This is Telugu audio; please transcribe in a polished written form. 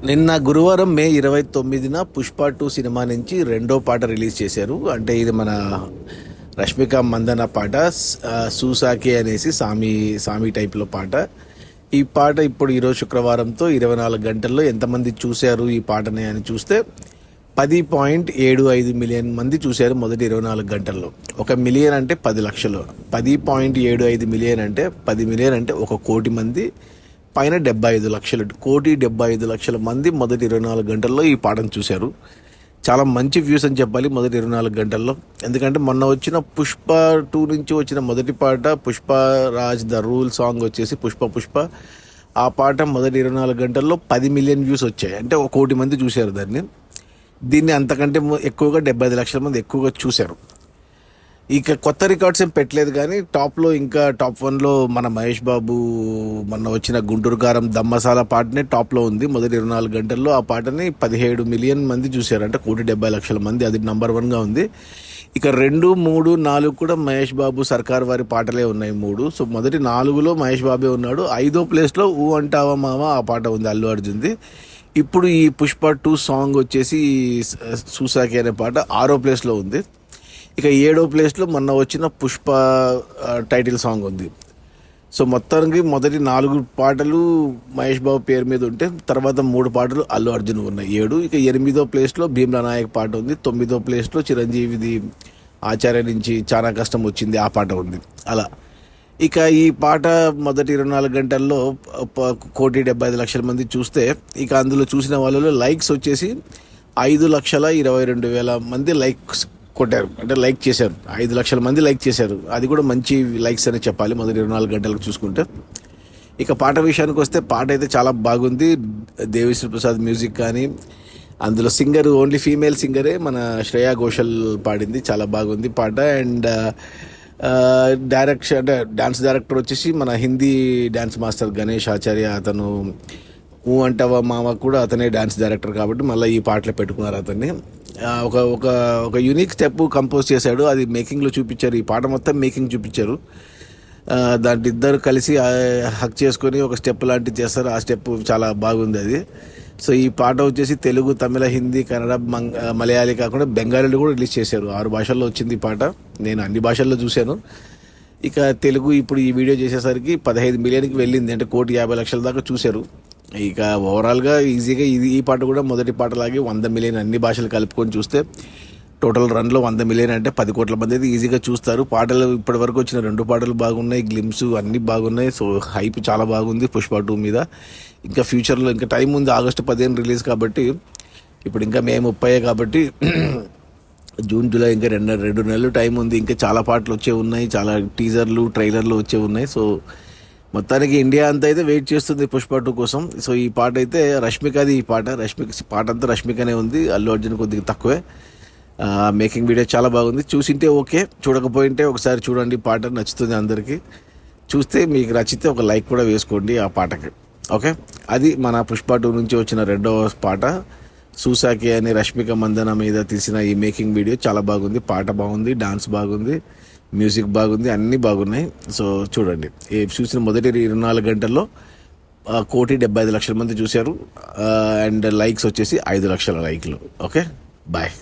నిన్న గురువారం మే 29న 'పుష్ప 2' సినిమా నుంచి రెండో పాట రిలీజ్ చేశారు. అంటే ఇది మన రష్మిక మందన పాట. 'సూసాకే' అనేసి సామి టైప్లో పాట. ఈ పాట ఇప్పుడు ఈరోజు శుక్రవారంతో 24 గంటల్లో ఎంతమంది చూశారు ఈ పాటని అని చూస్తే 10.75 మిలియన్ మంది చూశారు మొదటి 24 గంటల్లో. 1 మిలియన్ అంటే 10 లక్షలు, 10.75 మిలియన్ అంటే 10 మిలియన్ అంటే 1 కోటి మంది పైన 75 లక్షలు, 1,75,00,000 మంది మొదటి 24 గంటల్లో ఈ పాటను చూశారు. చాలా మంచి వ్యూస్ అని చెప్పాలి మొదటి 24 గంటల్లో. ఎందుకంటే మొన్న వచ్చిన 'పుష్ప 2' నుంచి వచ్చిన మొదటి పాట 'పుష్పరాజ్ ద రూల్' సాంగ్ వచ్చేసి 'పుష్ప' ఆ పాట మొదటి 24 గంటల్లో 10 మిలియన్ వ్యూస్ వచ్చాయి. అంటే 1 కోటి మంది చూశారు దీన్ని అంతకంటే ఎక్కువగా 75 లక్షల మంది ఎక్కువగా చూశారు. ఇక కొత్త రికార్డ్స్ ఏం పెట్టలేదు, కానీ టాప్లో ఇంకా టాప్ 1లో మన మహేష్ బాబు మొన్న వచ్చిన 'గుంటూరు కారం దమ్ మసాలా' పాటనే టాప్లో ఉంది. మొదటి 24 గంటల్లో ఆ పాటని 17 మిలియన్ మంది చూశారు, అంటే 1,70,00,000 మంది. అది నెంబర్ 1గా ఉంది. ఇక 2, 3, 4 కూడా మహేష్ బాబు సర్కార్ వారి పాటలే ఉన్నాయి 3. సో మొదటి 4లో మహేష్ బాబే ఉన్నాడు. 5వ ప్లేస్లో 'ఊ అంటావా మామ' ఆ పాట ఉంది, అల్లు అర్జున్ది. ఇప్పుడు ఈ 'పుష్ప 2' సాంగ్ వచ్చేసి 'సూసాకే' అనే పాట 6వ ప్లేస్లో ఉంది. ఇక 7వ ప్లేస్లో మొన్న వచ్చిన 'పుష్ప' టైటిల్ సాంగ్ ఉంది. సో మొత్తానికి మొదటి 4 పాటలు మహేష్ బాబు పేరు మీద ఉంటే తర్వాత 3 పాటలు అల్లు అర్జున్ ఉన్నాయి 7. ఇక 8వ ప్లేస్లో భీమ్లా నాయక్ పాట ఉంది. 9వ ప్లేస్లో చిరంజీవిది 'ఆచార్య' నుంచి 'చాలా కష్టం వచ్చింది' ఆ పాట ఉంది. అలా ఇక ఈ పాట మొదటి 24 గంటల్లో 1,75,00,000 మంది చూస్తే, ఇక అందులో చూసిన వాళ్ళలో లైక్స్ వచ్చేసి 5,22,000 మంది లైక్స్ కొట్టారు, అంటే లైక్ చేశారు. 5 లక్షల మంది లైక్ చేశారు. అది కూడా మంచి లైక్స్ అని చెప్పాలి మొదటి 24 గంటలకు చూసుకుంటే. ఇక పాట విషయానికి వస్తే పాట అయితే చాలా బాగుంది. దేవిశ్రీ ప్రసాద్ మ్యూజిక్ కానీ, అందులో సింగర్ ఓన్లీ ఫీమేల్ సింగరే మన శ్రేయా ఘోషల్ పాడింది. చాలా బాగుంది పాట. అండ్ డైరెక్షన్ అంటే డ్యాన్స్ డైరెక్టర్ వచ్చేసి మన హిందీ డ్యాన్స్ మాస్టర్ గణేష్ ఆచార్య. అతను 'ఊ అంటావా మామ' కూడా అతనే డ్యాన్స్ డైరెక్టర్, కాబట్టి మళ్ళీ ఈ పాటలో పెట్టుకున్నారు అతన్ని. ఒక యూనిక్ స్టెప్ కంపోజ్ చేశాడు, అది మేకింగ్లో చూపించారు. ఈ పాట మొత్తం మేకింగ్ చూపించారు. దాంట్లో ఇద్దరు కలిసి హక్ చేసుకొని ఒక స్టెప్ లాంటివి చేస్తారు. ఆ స్టెప్ చాలా బాగుంది అది. సో ఈ పాట వచ్చేసి తెలుగు, తమిళ, హిందీ, కన్నడ, మలయాళీ కాకుండా బెంగాలీలో కూడా రిలీజ్ చేశారు. 6 భాషల్లో వచ్చింది ఈ పాట. నేను అన్ని భాషల్లో చూశాను. ఇక తెలుగు ఇప్పుడు ఈ వీడియో చేసేసరికి 15 మిలియన్కి వెళ్ళింది, అంటే 1,50,00,000 దాకా చూశారు. ఇక ఓవరాల్గా ఈజీగా ఈ పాట కూడా మొదటి పాటలాగే 100 మిలియన్ అన్ని భాషలు కలుపుకొని చూస్తే టోటల్ రన్లో 100 మిలియన్ అంటే 10 కోట్ల మంది అయితే ఈజీగా చూస్తారు. పాటలు ఇప్పటి వరకు వచ్చిన 2 పాటలు బాగున్నాయి, గ్లిమ్స్ అన్నీ బాగున్నాయి. సో హైప్ చాలా బాగుంది 'పుష్ప 2' మీద. ఇంకా ఫ్యూచర్లో ఇంకా టైం ఉంది, ఆగస్టు 15 రిలీజ్ కాబట్టి. ఇప్పుడు ఇంకా మే 30 కాబట్టి జూన్, జూలై ఇంకా 2 నెలలు టైం ఉంది. ఇంకా చాలా పాటలు వచ్చే ఉన్నాయి, చాలా టీజర్లు, ట్రైలర్లు వచ్చే ఉన్నాయి. సో మొత్తానికి ఇండియా అంతా అయితే వెయిట్ చేస్తుంది 'పుష్ప 2' కోసం. సో ఈ పాట అయితే రష్మికది. ఈ పాట పాట అంతా రష్మికనే ఉంది, అల్లు అర్జున్ కొద్దిగా తక్కువే. మేకింగ్ వీడియో చాలా బాగుంది. చూసింటే ఓకే, చూడకపోయింటే ఒకసారి చూడండి. పాట నచ్చుతుంది అందరికీ. చూస్తే మీకు నచ్చితే ఒక లైక్ కూడా వేసుకోండి ఆ పాటకి. ఓకే, అది మన 'పుష్ప 2' నుంచి వచ్చిన రెండవ పాట 'సూసాకే' అని రష్మిక మందన మీద తీసిన ఈ మేకింగ్ వీడియో చాలా బాగుంది. పాట బాగుంది, డాన్స్ బాగుంది, మ్యూజిక్ బాగుంది, అన్నీ బాగున్నాయి. సో చూడండి. చూసిన మొదటి 24 గంటల్లో 1,75,00,000 మంది చూశారు. అండ్ లైక్స్ వచ్చేసి 5 లక్షల లైక్లు. Okay, bye.